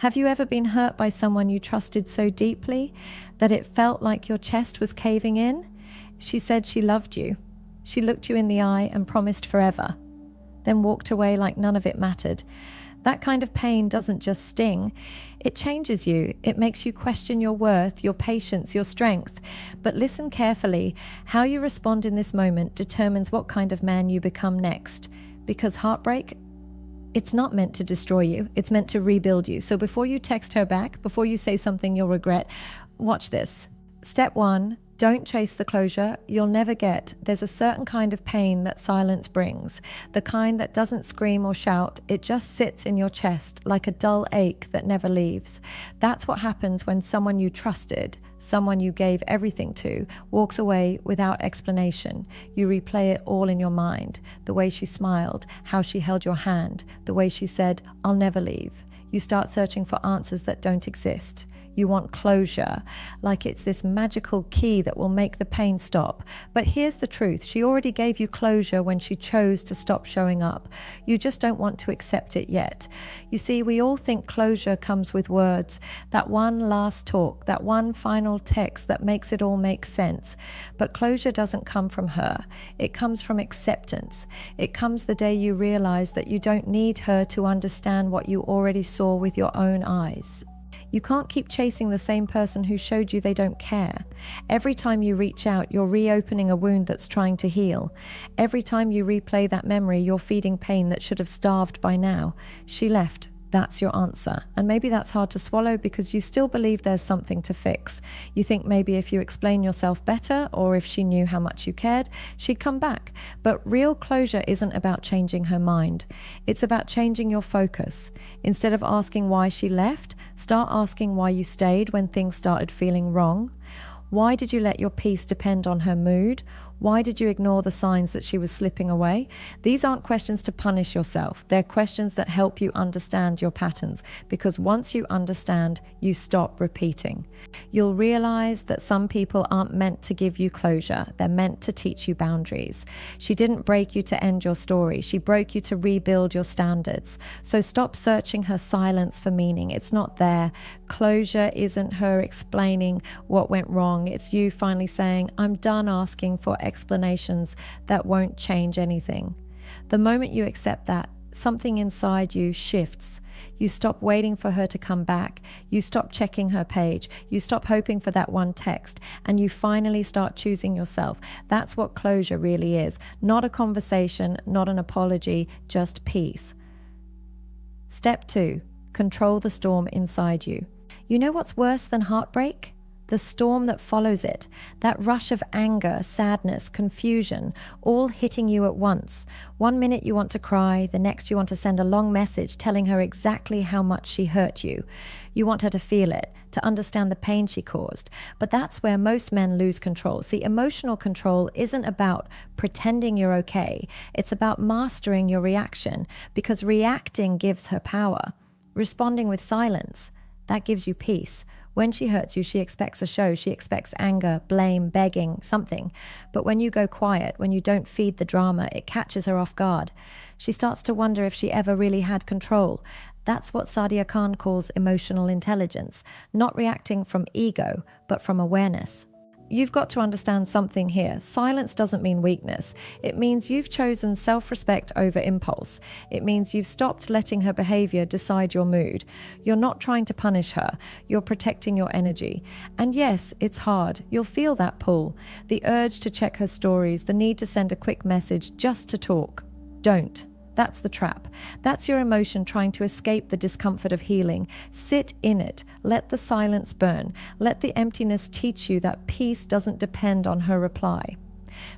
Have you ever been hurt by someone you trusted so deeply that it felt like your chest was caving in? She said she loved you. She looked you in the eye and promised forever, then walked away like none of it mattered. That kind of pain doesn't just sting. It changes you. It makes you question your worth, your patience, your strength. But listen carefully. How you respond in this moment determines what kind of man you become next. Because heartbreak, it's not meant to destroy you. It's meant to rebuild you. So before you text her back, before you say something you'll regret, watch this. Step 1. Don't chase the closure you'll never get. There's a certain kind of pain that silence brings. The kind that doesn't scream or shout. It just sits in your chest like a dull ache that never leaves. That's what happens when someone you trusted, someone you gave everything to, walks away without explanation. You replay it all in your mind. The way she smiled, how she held your hand, the way she said, "I'll never leave." You start searching for answers that don't exist. You want closure, like it's this magical key that will make the pain stop. But here's the truth. She already gave you closure when she chose to stop showing up. You just don't want to accept it yet. You see, we all think closure comes with words, that one last talk, that one final text that makes it all make sense. But closure doesn't come from her. It comes from acceptance. It comes the day you realize that you don't need her to understand what you already saw with your own eyes. You can't keep chasing the same person who showed you they don't care. Every time you reach out, you're reopening a wound that's trying to heal. Every time you replay that memory, you're feeding pain that should have starved by now. She left. That's your answer. And maybe that's hard to swallow because you still believe there's something to fix. You think maybe if you explain yourself better, or if she knew how much you cared, she'd come back. But real closure isn't about changing her mind. It's about changing your focus. Instead of asking why she left, start asking why you stayed when things started feeling wrong. Why did you let your peace depend on her mood? Why did you ignore the signs that she was slipping away? These aren't questions to punish yourself. They're questions that help you understand your patterns, because once you understand, you stop repeating. You'll realize that some people aren't meant to give you closure. They're meant to teach you boundaries. She didn't break you to end your story. She broke you to rebuild your standards. So stop searching her silence for meaning. It's not there. Closure isn't her explaining what went wrong. It's you finally saying, "I'm done asking for explanations that won't change anything." The moment you accept that, something inside you shifts. You stop waiting for her to come back. You stop checking her page. You stop hoping for that one text, and you finally start choosing yourself. That's what closure really is. Not a conversation, not an apology, just peace. Step 2, control the storm inside you. You know what's worse than heartbreak? The storm that follows it, that rush of anger, sadness, confusion, all hitting you at once. One minute you want to cry, the next you want to send a long message telling her exactly how much she hurt you. You want her to feel it, to understand the pain she caused. But that's where most men lose control. See, emotional control isn't about pretending you're okay. It's about mastering your reaction, because reacting gives her power. Responding with silence, that gives you peace. When she hurts you, she expects a show. She expects anger, blame, begging, something. But when you go quiet, when you don't feed the drama, it catches her off guard. She starts to wonder if she ever really had control. That's what Sadia Khan calls emotional intelligence, not reacting from ego, but from awareness. You've got to understand something here. Silence doesn't mean weakness. It means you've chosen self-respect over impulse. It means you've stopped letting her behavior decide your mood. You're not trying to punish her. You're protecting your energy. And yes, it's hard. You'll feel that pull, the urge to check her stories, the need to send a quick message just to talk. Don't. That's the trap. That's your emotion trying to escape the discomfort of healing. Sit in it. Let the silence burn. Let the emptiness teach you that peace doesn't depend on her reply.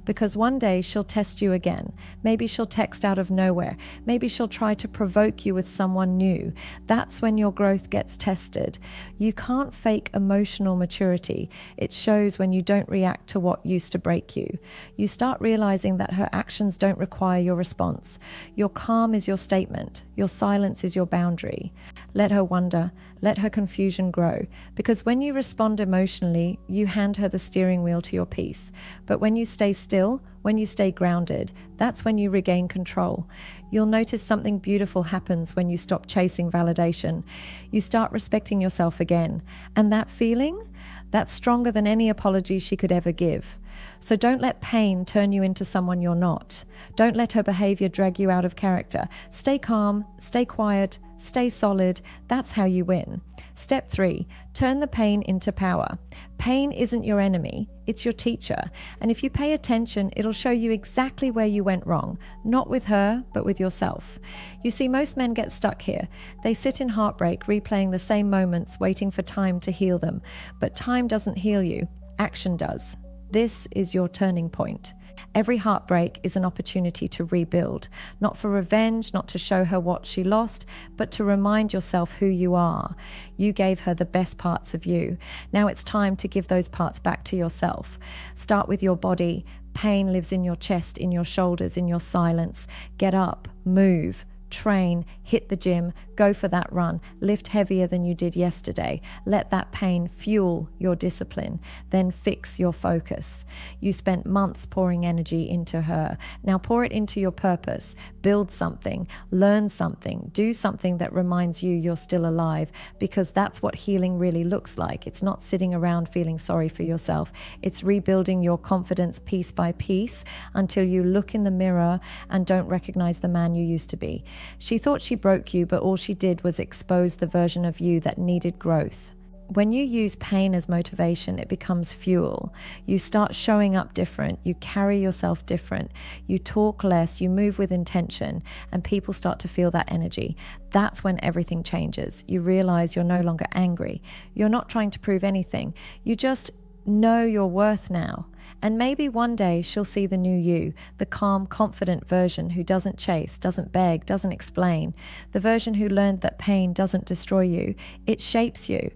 Because one day she'll test you again. Maybe she'll text out of nowhere. Maybe she'll try to provoke you with someone new. That's when your growth gets tested. You can't fake emotional maturity. It shows when you don't react to what used to break you. You start realizing that her actions don't require your response. Your calm is your statement. Your silence is your boundary. Let her wonder. Let her confusion grow. Because when you respond emotionally, you hand her the steering wheel to your peace. But when you stay stay still, when you stay grounded, that's when you regain control. You'll notice something beautiful happens when you stop chasing validation. You start respecting yourself again. And that feeling, that's stronger than any apology she could ever give. So don't let pain turn you into someone you're not. Don't let her behavior drag you out of character. Stay calm, stay quiet, stay solid. That's how you win. Step 3, turn the pain into power. Pain isn't your enemy, it's your teacher. And if you pay attention, it'll show you exactly where you went wrong, not with her, but with yourself. You see, most men get stuck here. They sit in heartbreak, replaying the same moments, waiting for time to heal them. But time doesn't heal you, action does. This is your turning point. Every heartbreak is an opportunity to rebuild, not for revenge, not to show her what she lost, but to remind yourself who you are. You gave her the best parts of you. Now it's time to give those parts back to yourself. Start with your body. Pain lives in your chest, in your shoulders, in your silence. Get up, move. Train, hit the gym, go for that run, lift heavier than you did yesterday. Let that pain fuel your discipline, then fix your focus. You spent months pouring energy into her. Now pour it into your purpose. Build something, learn something, do something that reminds you you're still alive, because that's what healing really looks like. It's not sitting around feeling sorry for yourself. It's rebuilding your confidence piece by piece until you look in the mirror and don't recognize the man you used to be. She thought she broke you, but all she did was expose the version of you that needed growth. When you use pain as motivation, it becomes fuel. You start showing up different, you carry yourself different, you talk less, you move with intention, and people start to feel that energy. That's when everything changes. You realize you're no longer angry. You're not trying to prove anything. You just know your worth now. And maybe one day she'll see the new you, the calm, confident version who doesn't chase, doesn't beg, doesn't explain, the version who learned that pain doesn't destroy you, it shapes you.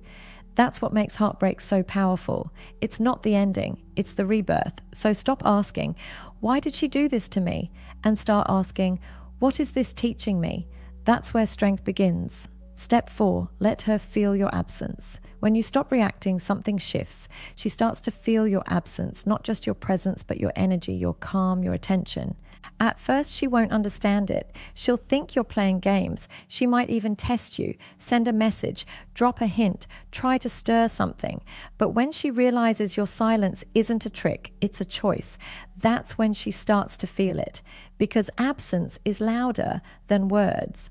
That's what makes heartbreak so powerful. It's not the ending, it's the rebirth. So stop asking, why did she do this to me? And start asking, what is this teaching me? That's where strength begins. Step 4, let her feel your absence. When you stop reacting, something shifts. She starts to feel your absence, not just your presence, but your energy, your calm, your attention. At first, she won't understand it. She'll think you're playing games. She might even test you, send a message, drop a hint, try to stir something. But when she realizes your silence isn't a trick, it's a choice, that's when she starts to feel it. Because absence is louder than words.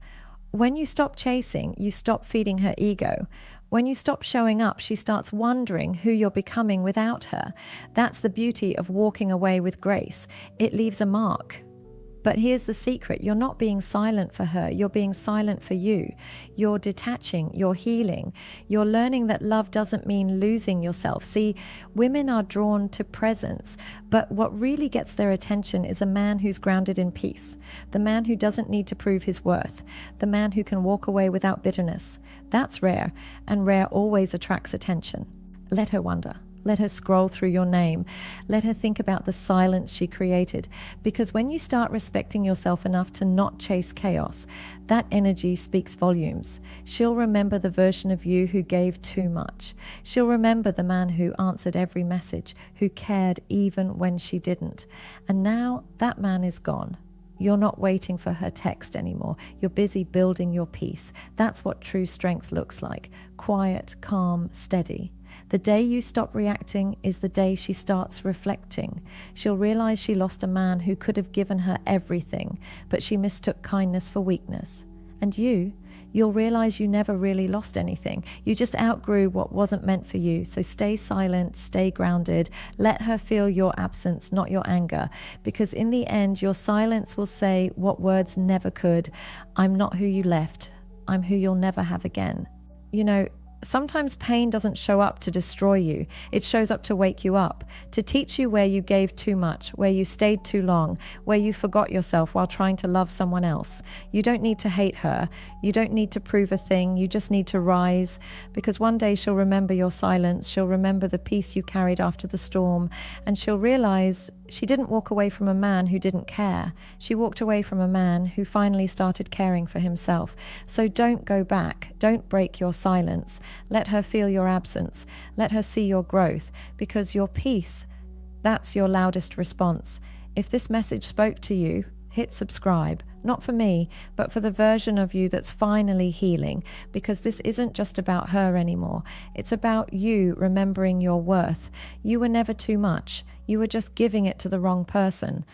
When you stop chasing, you stop feeding her ego. When you stop showing up, she starts wondering who you're becoming without her. That's the beauty of walking away with grace. It leaves a mark. But here's the secret. You're not being silent for her. You're being silent for you. You're detaching. You're healing. You're learning that love doesn't mean losing yourself. See, women are drawn to presence, but what really gets their attention is a man who's grounded in peace, the man who doesn't need to prove his worth, the man who can walk away without bitterness. That's rare, and rare always attracts attention. Let her wonder. Let her scroll through your name. Let her think about the silence she created. Because when you start respecting yourself enough to not chase chaos, that energy speaks volumes. She'll remember the version of you who gave too much. She'll remember the man who answered every message, who cared even when she didn't. And now that man is gone. You're not waiting for her text anymore. You're busy building your peace. That's what true strength looks like. Quiet, calm, steady. The day you stop reacting is the day she starts reflecting. She'll realize she lost a man who could have given her everything, but she mistook kindness for weakness. And you'll realize you never really lost anything. You just outgrew what wasn't meant for you. So stay silent, stay grounded. Let her feel your absence, not your anger. Because in the end, your silence will say what words never could. I'm not who you left. I'm who you'll never have again. You know, sometimes pain doesn't show up to destroy you. It shows up to wake you up, to teach you where you gave too much, where you stayed too long, where you forgot yourself while trying to love someone else. You don't need to hate her. You don't need to prove a thing. You just need to rise, because one day she'll remember your silence. She'll remember the peace you carried after the storm, and she'll realize she didn't walk away from a man who didn't care. She walked away from a man who finally started caring for himself. So don't go back. Don't break your silence. Let her feel your absence. Let her see your growth, because your peace That's your loudest response. If this message spoke to you, hit subscribe. Not for me, but for the version of you that's finally healing, because this isn't just about her anymore. It's about you remembering your worth. You were never too much. You were just giving it to the wrong person.